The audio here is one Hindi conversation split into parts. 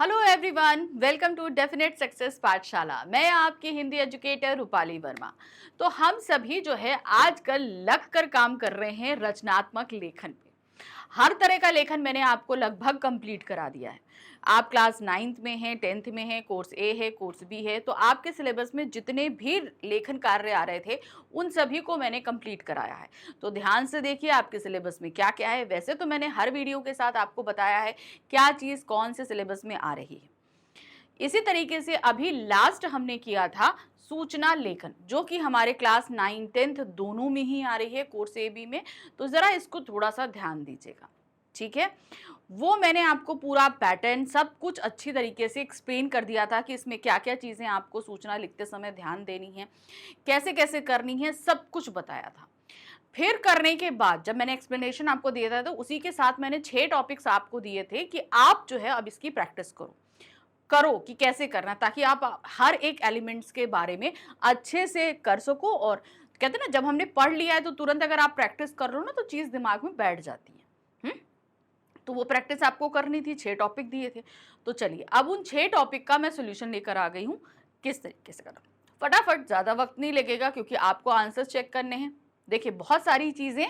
Hello everyone, welcome to definite success Pathshala. मैं आपकी हिंदी एजुकेटर रूपाली वर्मा। तो हम सभी जो है आजकल लग कर काम कर रहे हैं रचनात्मक लेखन पे। हर तरह का लेखन मैंने आपको लगभग कंप्लीट करा दिया है। आप क्लास 9th में हैं, 10th में हैं, कोर्स ए है, कोर्स बी है, तो आपके सिलेबस में जितने भी लेखन कार्य आ रहे थे उन सभी को मैंने कंप्लीट कराया है। तो ध्यान से देखिए आपके सिलेबस में क्या क्या है। वैसे तो मैंने हर वीडियो के साथ आपको बताया है क्या चीज़ कौन से सिलेबस में आ रही है। इसी तरीके से अभी लास्ट हमने किया था सूचना लेखन, जो कि हमारे क्लास 9 10th दोनों में ही आ रही है, कोर्स ए बी में। तो जरा इसको थोड़ा सा ध्यान दीजिएगा, ठीक है। वो मैंने आपको पूरा पैटर्न सब कुछ अच्छी तरीके से एक्सप्लेन कर दिया था कि इसमें क्या क्या चीजें आपको सूचना लिखते समय ध्यान देनी है, कैसे कैसे करनी है, सब कुछ बताया था। फिर करने के बाद जब मैंने एक्सप्लेनेशन आपको दिया था तो उसी के साथ मैंने 6 टॉपिक्स आपको दिए थे कि आप जो है अब इसकी प्रैक्टिस करो कि कैसे करना, ताकि आप हर एक एलिमेंट्स के बारे में अच्छे से कर सको। और कहते हैं ना, जब हमने पढ़ लिया है तो तुरंत अगर आप प्रैक्टिस कर रहे हो ना तो चीज़ दिमाग में बैठ जाती है। तो वो प्रैक्टिस आपको करनी थी, 6 टॉपिक दिए थे। तो चलिए अब उन 6 टॉपिक का मैं सोल्यूशन लेकर आ गई हूँ, किस तरीके से करना। फटाफट, ज़्यादा वक्त नहीं लगेगा क्योंकि आपको आंसर चेक करने हैं। देखिए बहुत सारी चीज़ें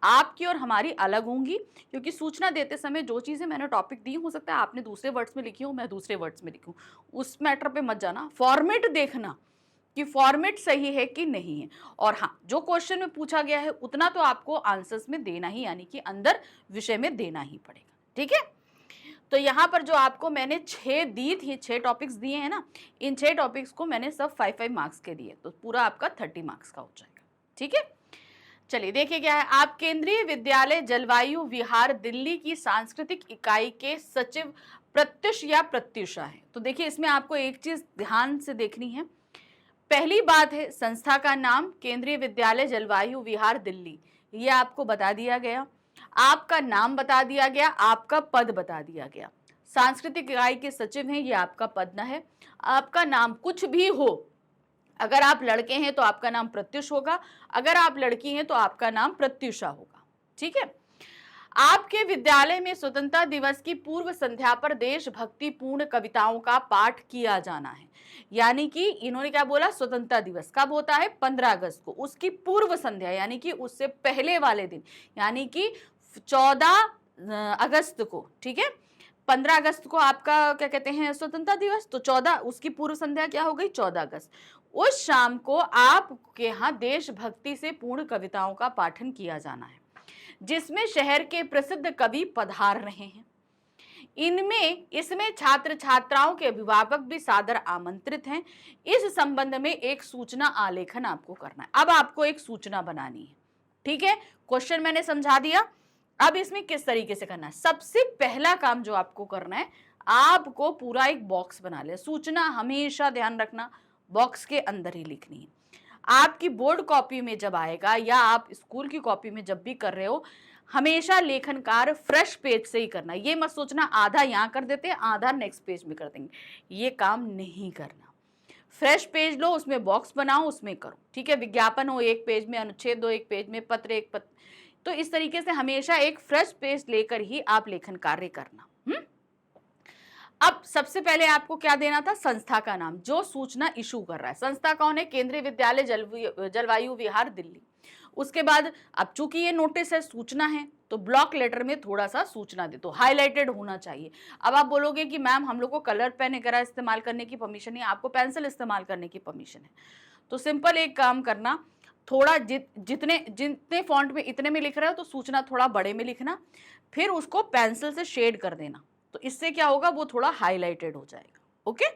आपकी और हमारी अलग होंगी, क्योंकि सूचना देते समय जो चीज़ें मैंने टॉपिक दी, हो सकता है आपने दूसरे वर्ड्स में लिखी हो, मैं दूसरे वर्ड्स में लिखूँ। उस मैटर पे मत जाना, फॉर्मेट देखना कि फॉर्मेट सही है कि नहीं है। और हाँ, जो क्वेश्चन में पूछा गया है उतना तो आपको आंसर्स में देना ही, यानी कि अंदर विषय में देना ही पड़ेगा, ठीक है। तो यहाँ पर जो आपको मैंने 6 दी थी, 6 टॉपिक्स दिए हैं ना, इन 6 टॉपिक्स को मैंने सब 5-5 मार्क्स के दिए, तो पूरा आपका 30 मार्क्स का हो जाएगा, ठीक है। चलिए देखिए क्या है। आप केंद्रीय विद्यालय जलवायु विहार दिल्ली की सांस्कृतिक इकाई के सचिव प्रत्युष या प्रत्युषा है। तो देखिए इसमें आपको एक चीज ध्यान से देखनी है। पहली बात है, संस्था का नाम केंद्रीय विद्यालय जलवायु विहार दिल्ली, ये आपको बता दिया गया। आपका नाम बता दिया गया, आपका पद बता दिया गया। सांस्कृतिक इकाई के सचिव हैं, ये आपका पद न है। आपका नाम कुछ भी हो, अगर आप लड़के हैं तो आपका नाम प्रत्युष होगा, अगर आप लड़की हैं तो आपका नाम प्रत्युषा होगा, ठीक है। आपके विद्यालय में स्वतंत्रता दिवस की पूर्व संध्या पर देशभक्ति पूर्ण कविताओं का पाठ किया जाना है। यानी कि इन्होंने क्या बोला, स्वतंत्रता दिवस कब होता है, 15 अगस्त को, उसकी पूर्व संध्या यानी कि उससे पहले वाले दिन, यानी कि 14 अगस्त को, ठीक है। 15 अगस्त को आपका क्या कहते हैं, स्वतंत्रता दिवस, तो 14 उसकी पूर्व संध्या क्या हो गई, 14 अगस्त। उस शाम को आपके यहाँ देशभक्ति से पूर्ण कविताओं का पाठन किया जाना है, जिसमें शहर के प्रसिद्ध कवि पधार रहे हैं। इसमें छात्र छात्राओं के अभिभावक भी सादर आमंत्रित हैं। इस संबंध में एक सूचना आलेखन आपको करना है। अब आपको एक सूचना बनानी है, ठीक है। क्वेश्चन मैंने समझा दिया। अब इसमें किस तरीके से करना है, सबसे पहला काम जो आपको करना है, आपको पूरा एक बॉक्स बना ले। सूचना हमेशा ध्यान रखना बॉक्स के अंदर ही लिखनी है। आपकी बोर्ड कॉपी में जब आएगा या आप स्कूल की कॉपी में जब भी कर रहे हो, हमेशा लेखन कार्य फ्रेश पेज से ही करना। ये मत सोचना आधा यहाँ कर देते हैं आधा नेक्स्ट पेज में कर देंगे, ये काम नहीं करना। फ्रेश पेज लो, उसमें बॉक्स बनाओ, उसमें करो, ठीक है। विज्ञापन हो एक पेज में, अनुच्छेद हो एक पेज में, पत्र एक पत्र, तो इस तरीके से हमेशा एक फ्रेश पेज लेकर ही आप लेखन कार्य करना। अब सबसे पहले आपको क्या देना था, संस्था का नाम, जो सूचना इशू कर रहा है। संस्था कौन है, केंद्रीय विद्यालय जलवायु विहार दिल्ली। उसके बाद अब चूंकि ये नोटिस है, सूचना है, तो ब्लॉक लेटर में थोड़ा सा सूचना दे, तो हाईलाइटेड होना चाहिए। अब आप बोलोगे कि मैम हम लोग को कलर पेन वगैरह इस्तेमाल करने की परमिशन नहीं, आपको पेंसिल इस्तेमाल करने की परमिशन है। तो सिंपल एक काम करना, थोड़ा जितने जितने फॉन्ट में इतने में लिख रहे हो तो सूचना थोड़ा बड़े में लिखना, फिर उसको पेंसिल से शेड कर देना, तो इससे क्या होगा, वो थोड़ा हाईलाइटेड हो जाएगा, ओके।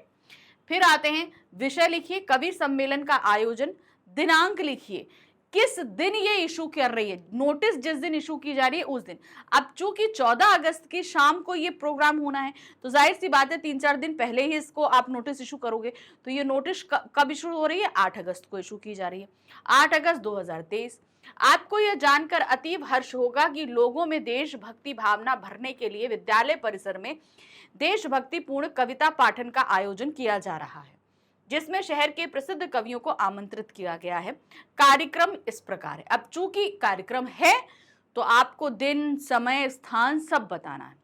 फिर आते हैं, विषय लिखिए, कवि सम्मेलन का आयोजन, दिनांक लिखिए, किस दिन ये इशू कर रही है, नोटिस जिस दिन इशू की जा रही है उस दिन। अब चूंकि 14 अगस्त की शाम को ये प्रोग्राम होना है, तो जाहिर सी बात है 3-4 दिन पहले ही इसको आप नोटिस इशू करोगे। तो ये नोटिस कब इशू हो रही है, 8 अगस्त को इशू की जा रही है, 8 अगस्त 2023। आपको यह जानकर अतीव हर्ष होगा कि लोगों में देशभक्ति भावना भरने के लिए विद्यालय परिसर में देशभक्ति पूर्ण कविता पाठन का आयोजन किया जा रहा है, जिसमें शहर के प्रसिद्ध कवियों को आमंत्रित किया गया है। कार्यक्रम इस प्रकार है। अब चूंकि कार्यक्रम है तो आपको दिन समय स्थान सब बताना है।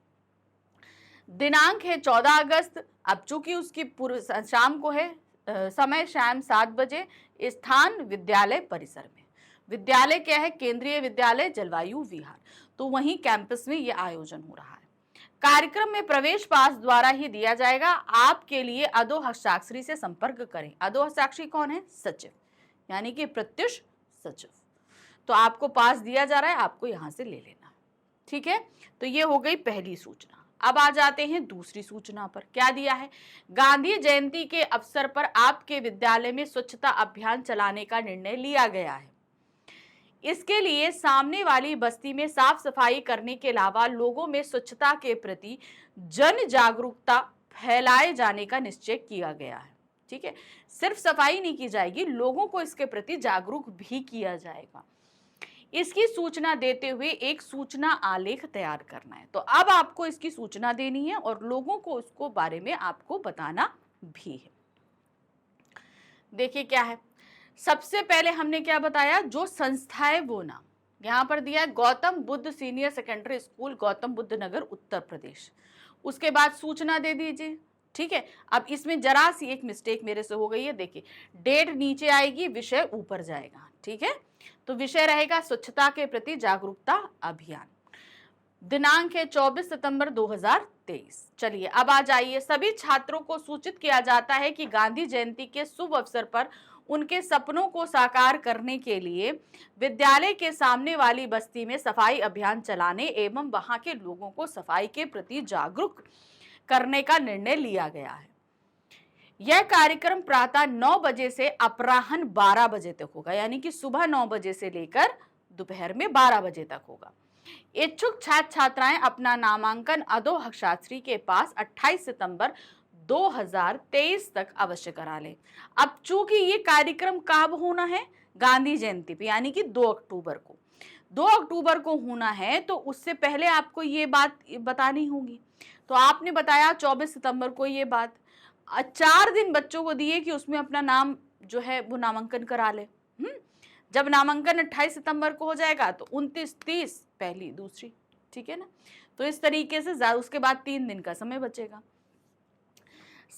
दिनांक है 14 अगस्त। अब चूंकि उसकी पूर्व शाम को है, समय शाम 7 बजे, स्थान विद्यालय परिसर में। विद्यालय क्या है? केंद्रीय विद्यालय जलवायु विहार। तो वहीं कैंपस में यह आयोजन हो रहा है। कार्यक्रम में प्रवेश पास द्वारा ही दिया जाएगा। आपके लिए अधो हस्ताक्षरी से संपर्क करें। अधो हस्ताक्षरी कौन है? सचिव, यानी कि प्रत्युष सचिव। तो आपको पास दिया जा रहा है, आपको यहां से ले लेना। ठीक है, तो ये हो गई पहली सूचना। अब आ जाते हैं दूसरी सूचना पर। क्या दिया है? गांधी जयंती के अवसर पर आपके विद्यालय में स्वच्छता अभियान चलाने का निर्णय लिया गया है। इसके लिए सामने वाली बस्ती में साफ सफाई करने के अलावा लोगों में स्वच्छता के प्रति जन जागरूकता फैलाए जाने का निश्चय किया गया है। ठीक है, सिर्फ सफाई नहीं की जाएगी, लोगों को इसके प्रति जागरूक भी किया जाएगा। इसकी सूचना देते हुए एक सूचना आलेख तैयार करना है। तो अब आपको इसकी सूचना देनी है और लोगों को उसको बारे में आपको बताना भी है। देखिए क्या है, सबसे पहले हमने क्या बताया, जो संस्था है वो नाम यहाँ पर दिया है, Gautam Buddha senior secondary school, Gautam Buddh Nagar, Uttar Pradesh. उसके बाद सूचना दे दीजिए। ठीक है, अब इसमें जरा सी एक मिस्टेक मेरे से हो गई है। देखिए, डेट नीचे आएगी, विषय ऊपर जाएगा। ठीक है, तो विषय रहेगा स्वच्छता के प्रति जागरूकता अभियान। दिनांक है 24 सितंबर 2023। चलिए अब आ जाइए। सभी छात्रों को सूचित किया जाता है कि गांधी जयंती के शुभ अवसर पर उनके सपनों को साकार करने के लिए विद्यालय के सामने वाली बस्ती में सफाई अभियान चलाने एवं वहां के लोगों को सफाई के प्रति जागरूक करने का निर्णय लिया गया है। यह कार्यक्रम प्रातः 9 बजे से अपराह्न 12 बजे तक होगा, यानी कि सुबह 9 बजे से लेकर दोपहर में 12 बजे तक होगा। इच्छुक छात्र छात्राएं अपना नामांकन अधो हस्ताक्षरी के पास 28 सितंबर 2023 तक अवश्य करा लें। अब चूंकि ये कार्यक्रम कब होना है? गांधी जयंती पे, यानी कि 2 अक्टूबर को। 2 अक्टूबर को होना है, तो उससे पहले आपको ये बात बतानी होगी। तो आपने बताया 24 सितंबर को ये बात, 4 दिन बच्चों को दिए कि उसमें अपना नाम जो है वो नामांकन करा ले। जब नामांकन 28 सितंबर को हो जाएगा तो 29, 30 पहली दूसरी। ठीक है ना, तो इस तरीके से उसके बाद 3 दिन का समय बचेगा।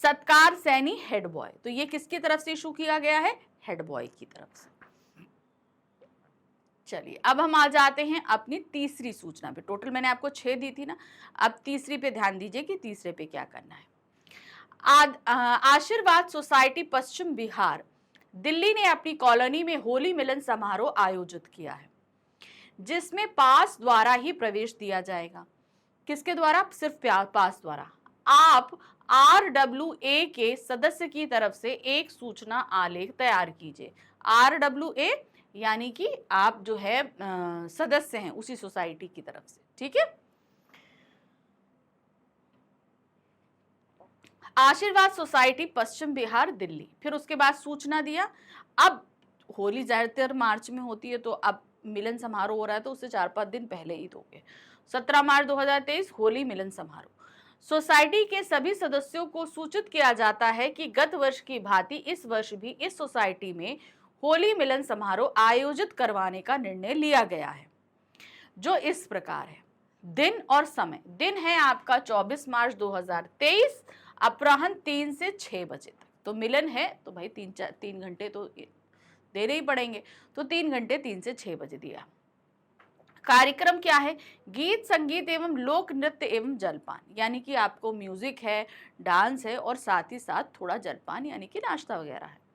सत्कार सैनी हेड बॉय, तो ये किसकी तरफ से इशू किया गया है? हेड बॉय की तरफ से। चलिए अब हम आ जाते हैं अपनी तीसरी सूचना पे। टोटल मैंने आपको 6 दी थी ना, अब तीसरी पे ध्यान दीजिए कि तीसरे पे क्या करना है। आशीर्वाद सोसाइटी पश्चिम बिहार दिल्ली ने अपनी कॉलोनी में होली मिलन समारोह आयोजित किया है, जिसमें पास द्वारा ही प्रवेश दिया जाएगा। किसके द्वारा? सिर्फ पास द्वारा। आप RWA के सदस्य की तरफ से एक सूचना आलेख तैयार कीजिए। RWA यानी कि आप जो है सदस्य हैं उसी सोसाइटी की तरफ से। ठीक है, आशीर्वाद सोसाइटी पश्चिम बिहार दिल्ली। फिर उसके बाद सूचना दिया। अब होली ज्यादातर मार्च में होती है, तो अब मिलन समारोह हो रहा है, तो उससे 4-5 दिन पहले ही दोगे। 17 मार्च 2023 होली मिलन समारोह। सोसाइटी के सभी सदस्यों को सूचित किया जाता है कि गत वर्ष की भांति इस वर्ष भी इस सोसाइटी में होली मिलन समारोह आयोजित करवाने का निर्णय लिया गया है, जो इस प्रकार है। दिन और समय, दिन है आपका 24 मार्च 2023 अपराह्न 3 से 6 बजे तक। तो मिलन है तो भाई 3 घंटे तो देने ही पड़ेंगे, तो 3 घंटे 3 से 6 बजे दिया। कार्यक्रम क्या है? गीत संगीत एवं लोक नृत्य एवं जलपान, यानी कि आपको म्यूजिक है, डांस है और साथ ही साथ थोड़ा जलपान यानी कि नाश्ता वगैरह है।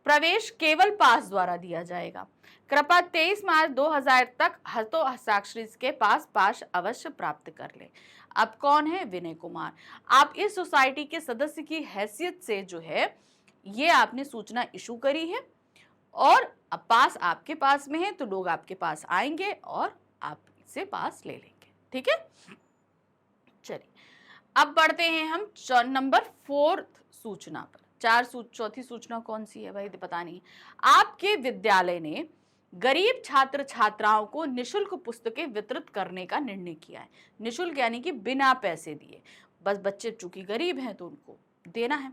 प्रवेश केवल पास द्वारा दिया जाएगा। कृपया 23 मार्च 2000 तक हस्तो हस्ताक्षरी के पास अवश्य प्राप्त कर ले। अब कौन है? विनय कुमार। आप इस सोसाइटी के सदस्य की हैसियत से जो है ये आपने सूचना इशू करी है, और अब पास आपके पास में है तो लोग आपके पास आएंगे और आपसे पास ले लेंगे। ठीक है, चलिए अब बढ़ते हैं हम नंबर 4 सूचना पर। चौथी सूचना कौन सी है भाई? पता नहीं। आपके विद्यालय ने गरीब छात्र छात्राओं को निशुल्क पुस्तकें वितरित करने का निर्णय किया है। निशुल्क यानी कि बिना पैसे दिए, बस बच्चे चूंकि गरीब हैं तो उनको देना है।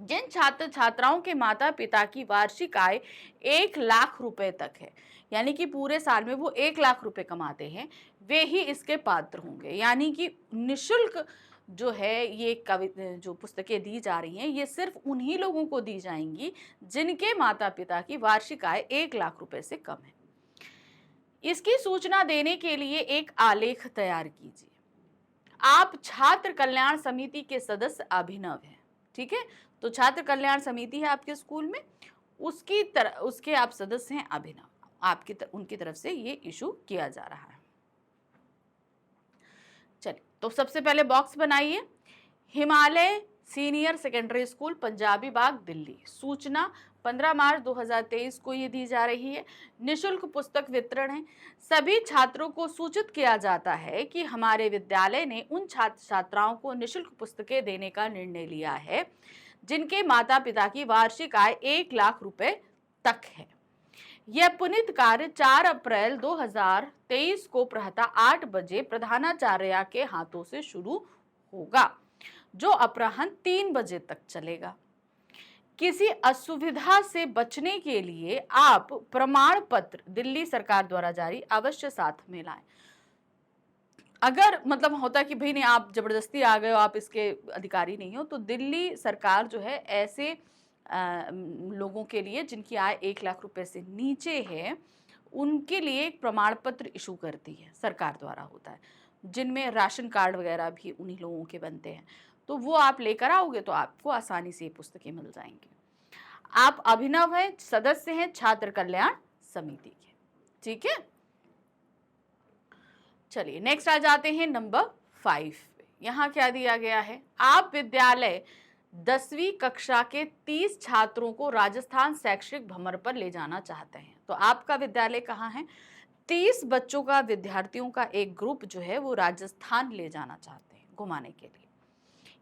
जिन छात्र छात्राओं के माता पिता की वार्षिक आय 1 लाख रुपए तक है, यानी कि पूरे साल में वो 1 लाख रुपए कमाते हैं, वे ही इसके पात्र होंगे। यानी कि निशुल्क जो है ये जो पुस्तकें दी जा रही हैं, ये सिर्फ उन्हीं लोगों को दी जाएंगी जिनके माता पिता की वार्षिक आय 1 लाख रुपए से कम है। इसकी सूचना देने के लिए एक आलेख तैयार कीजिए। आप छात्र कल्याण समिति के सदस्य अभिनव हैं, ठीक है। तो छात्र कल्याण समिति है आपके स्कूल में, उसके आप सदस्य हैं अभिनव। उनकी तरफ से ये इशू किया जा रहा है। चलिए, तो सबसे पहले बॉक्स बनाइए। Himalaya senior secondary school Punjabi Bagh Delhi, सूचना 15 मार्च 2023 को ये दी जा रही है। निशुल्क पुस्तक वितरण है। सभी छात्रों को सूचित किया जाता है कि हमारे विद्यालय ने उन छात्र छात्राओं को निशुल्क पुस्तकें देने का निर्णय लिया है जिनके माता पिता की वार्षिक आय 1 लाख रुपए तक है। यह पुनीत कार्य 4 अप्रैल 2023 को प्रातः 8 बजे प्रधानाचार्य के हाथों से शुरू होगा, जो अपराह्न 3 बजे तक चलेगा। किसी असुविधा से बचने के लिए आप प्रमाण पत्र दिल्ली सरकार द्वारा जारी अवश्य साथ में लाएं। अगर मतलब होता कि भाई नहीं, आप जबरदस्ती आ गए हो, आप इसके अधिकारी नहीं हो, तो दिल्ली सरकार जो है ऐसे लोगों के लिए जिनकी आय 1 लाख रुपए से नीचे है, उनके लिए एक प्रमाण पत्र इशू करती है, सरकार द्वारा होता है, जिनमें राशन कार्ड वगैरह भी उन्हीं लोगों के बनते हैं। तो वो आप लेकर आओगे तो आपको आसानी से ये पुस्तकें मिल जाएंगी। आप अभिनव हैं, सदस्य हैं छात्र कल्याण समिति के, ठीक है। चलिए नेक्स्ट आ जाते हैं नंबर 5 पे। यहाँ क्या दिया गया है, आप विद्यालय 10वीं कक्षा के 30 छात्रों को राजस्थान शैक्षिक भ्रमण पर ले जाना चाहते हैं। तो आपका विद्यालय कहाँ है? 30 बच्चों का, विद्यार्थियों का एक ग्रुप जो है वो राजस्थान ले जाना चाहते हैं घुमाने के लिए।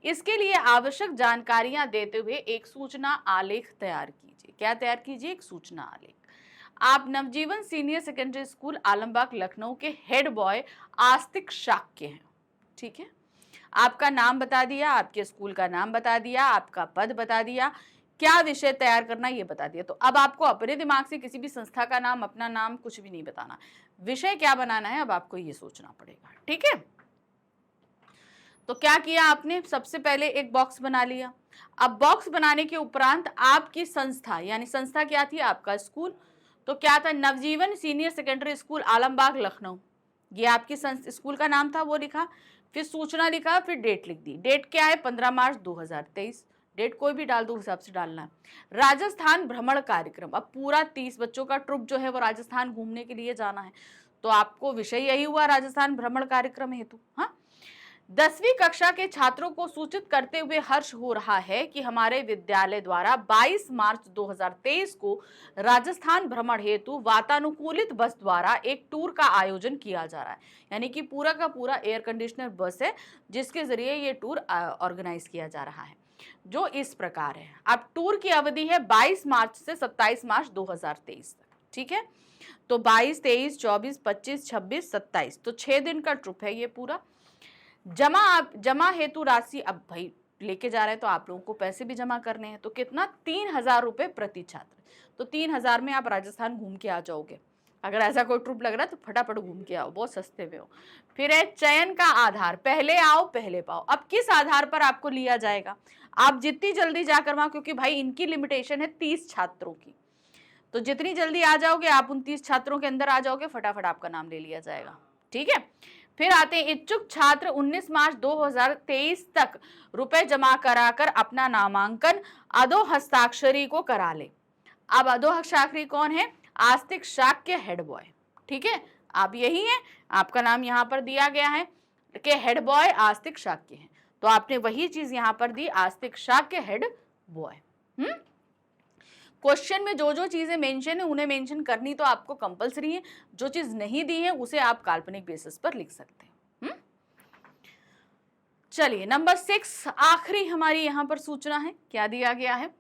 इसके लिए आवश्यक जानकारियां देते हुए एक सूचना आलेख तैयार कीजिए। क्या तैयार कीजिए? एक सूचना आलेख। आप Navjeevan senior secondary school Alambagh Lucknow के हेड बॉय आस्तिक शाक्य हैं, ठीक है। आपका नाम बता दिया, आपके स्कूल का नाम बता दिया, आपका पद बता दिया, क्या विषय तैयार करना ये बता दिया। तो अब आपको अपने दिमाग से किसी भी संस्था का नाम, अपना नाम कुछ भी नहीं बताना, विषय क्या बनाना है अब आपको ये सोचना पड़ेगा, ठीक है। तो क्या किया आपने? सबसे पहले एक बॉक्स बना लिया। अब बॉक्स बनाने के उपरांत आपकी संस्था, यानी संस्था क्या थी? आपका स्कूल। तो क्या था? Navjeevan senior secondary school Alambagh Lucknow, ये आपकी स्कूल का नाम था, वो लिखा। फिर सूचना लिखा, फिर डेट लिख दी। डेट क्या है? 15 मार्च 2023। डेट कोई भी डाल दो, हिसाब से डालना है। राजस्थान भ्रमण कार्यक्रम, अब पूरा 30 बच्चों का ट्रुप जो है वो राजस्थान घूमने के लिए जाना है, तो आपको विषय यही हुआ, राजस्थान भ्रमण कार्यक्रम हेतु। हाँ, 10वीं कक्षा के छात्रों को सूचित करते हुए हर्ष हो रहा है कि हमारे विद्यालय द्वारा 22 मार्च 2023 को राजस्थान भ्रमण हेतु वातानुकूलित बस द्वारा एक टूर का आयोजन किया जा रहा है। यानी कि पूरा का पूरा एयर कंडीशनर बस है जिसके जरिए ये टूर ऑर्गेनाइज किया जा रहा है, जो इस प्रकार है। अब टूर की अवधि है 22 मार्च से 27 मार्च 2023 तक, ठीक है। तो 22, 23, 24, 25, 26, 27, तो 6 दिन का ट्रिप है ये पूरा। जमा हेतु राशि, अब भाई लेके जा रहे हैं तो आप लोगों को पैसे भी जमा करने हैं, तो कितना? 3000 रुपए प्रति छात्र। तो 3000 में आप राजस्थान घूम के आ जाओगे। अगर ऐसा कोई ट्रिप लग रहा है तो फटाफट घूम के आओ, बहुत सस्ते में हो। फिर है चयन का आधार, पहले आओ पहले पाओ। अब किस आधार पर आपको लिया जाएगा? आप जितनी जल्दी जाकर वहां, क्योंकि भाई इनकी लिमिटेशन है 30 छात्रों की, तो जितनी जल्दी आ जाओगे आप, उन 30 छात्रों के अंदर आ जाओगे, फटाफट आपका नाम ले लिया जाएगा, ठीक है। फिर आते हैं इच्छुक छात्र 19 मार्च 2023 तक रुपए जमा कराकर अपना नामांकन अधो हस्ताक्षरी को करा ले। अब अधो हस्ताक्षरी कौन है? आस्तिक शाक्य हेड बॉय, ठीक है। आप यही हैं, आपका नाम यहाँ पर दिया गया है कि हेड बॉय आस्तिक शाक्य है, तो आपने वही चीज यहाँ पर दी, आस्तिक शाक्य हेड बॉय। क्वेश्चन में जो जो चीजें मेंशन है उन्हें मेंशन करनी तो आपको कंपलसरी है, जो चीज नहीं दी है उसे आप काल्पनिक बेसिस पर लिख सकते हैं। चलिए नंबर 6, आखिरी हमारी यहां पर सूचना है। क्या दिया गया है?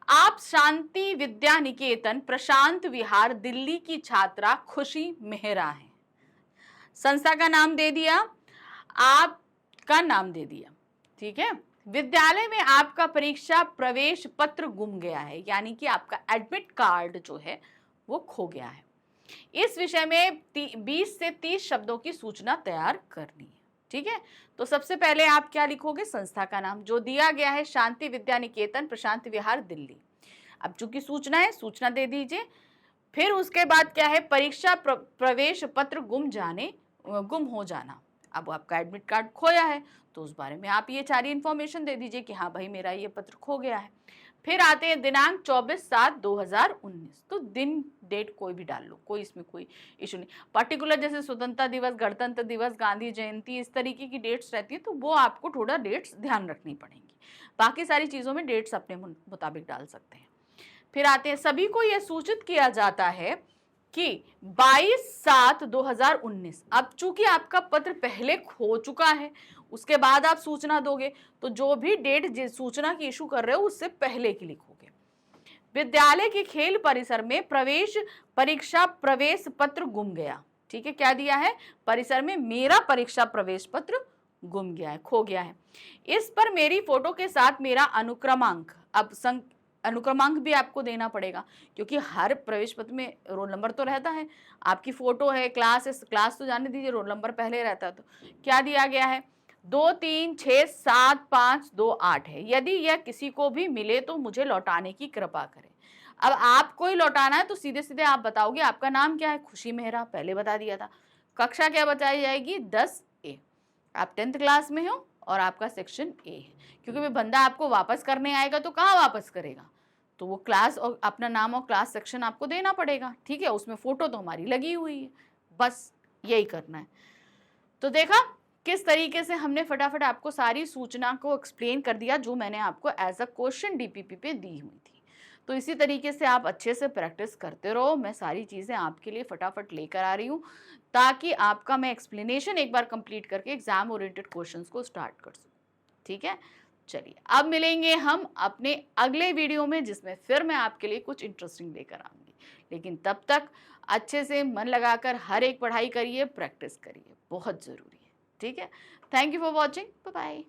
आप शांति विद्या निकेतन प्रशांत विहार दिल्ली की छात्रा खुशी मेहरा है। संस्था का नाम दे दिया, आपका नाम दे दिया, ठीक है। विद्यालय में आपका परीक्षा प्रवेश पत्र गुम गया है, यानी कि आपका एडमिट कार्ड जो है वो खो गया है। इस विषय में 20 से 30 शब्दों की सूचना तैयार करनी है। ठीक है, तो सबसे पहले आप क्या लिखोगे? संस्था का नाम जो दिया गया है, शांति विद्या निकेतन, प्रशांत विहार, दिल्ली। अब चूंकि सूचना है, सूचना दे दीजिए। फिर उसके बाद क्या है? परीक्षा प्रवेश पत्र गुम हो जाना। अब आपका एडमिट कार्ड खोया है तो उस बारे में आप ये सारी इंफॉर्मेशन दे दीजिए कि हाँ भाई मेरा ये पत्र खो गया है। फिर आते हैं दिनांक 24/7/2019। तो दिन डेट कोई भी डाल लो, कोई इसमें कोई इशू नहीं। पर्टिकुलर जैसे स्वतंत्रता दिवस, गणतंत्र दिवस, गांधी जयंती, इस तरीके की डेट्स रहती है तो वो आपको थोड़ा डेट्स ध्यान रखनी पड़ेंगी। बाकी सारी चीज़ों में डेट्स अपने मुताबिक डाल सकते हैं। फिर आते हैं, सभी को यह सूचित किया जाता है कि 22/7/2019। अब चूंकि आपका पत्र पहले खो चुका है, उसके बाद आप सूचना दोगे, तो जो भी डेट सूचना की इशू कर रहे हो उससे पहले की लिखोगे। विद्यालय के खेल परिसर में प्रवेश परीक्षा प्रवेश पत्र गुम गया। ठीक है, क्या दिया है? परिसर में मेरा परीक्षा प्रवेश पत्र गुम गया है, खो गया है। इस पर मेरी फोटो के साथ मेरा अनुक्रमांक, अब अनुक्रमांक भी आपको देना पड़ेगा क्योंकि हर प्रवेश पत्र में रोल नंबर तो रहता है, आपकी फोटो है, क्लास तो जाने दीजिए, रोल नंबर पहले रहता है। तो क्या दिया गया है? 2 3 6 7 5 2 8 है। यदि यह किसी को भी मिले तो मुझे लौटाने की कृपा करें। अब आपको ही लौटाना है तो सीधे सीधे आप बताओगे आपका नाम क्या है? खुशी मेहरा, पहले बता दिया था। कक्षा क्या बताई जाएगी? 10A। आप 10th क्लास में हो और आपका सेक्शन ए है, क्योंकि वो बंदा आपको वापस करने आएगा तो कहाँ वापस करेगा? तो वो क्लास और अपना नाम और क्लास सेक्शन आपको देना पड़ेगा। ठीक है, उसमें फोटो तो हमारी लगी हुई है, बस यही करना है। तो देखा किस तरीके से हमने फटाफट आपको सारी सूचना को एक्सप्लेन कर दिया जो मैंने आपको एज अ क्वेश्चन डीपीपी पे दी हुई थी। तो इसी तरीके से आप अच्छे से प्रैक्टिस करते रहो। मैं सारी चीज़ें आपके लिए फटाफट लेकर आ रही हूँ ताकि आपका मैं एक्सप्लेनेशन एक बार कंप्लीट करके एग्जाम ओरिएंटेड क्वेश्चंस को स्टार्ट कर सकूँ। ठीक है, चलिए अब मिलेंगे हम अपने अगले वीडियो में जिसमें फिर मैं आपके लिए कुछ इंटरेस्टिंग लेकर आऊँगी। लेकिन तब तक अच्छे से मन लगाकर हर एक पढ़ाई करिए, प्रैक्टिस करिए, बहुत ज़रूरी है। ठीक है, thank you for watching, bye bye.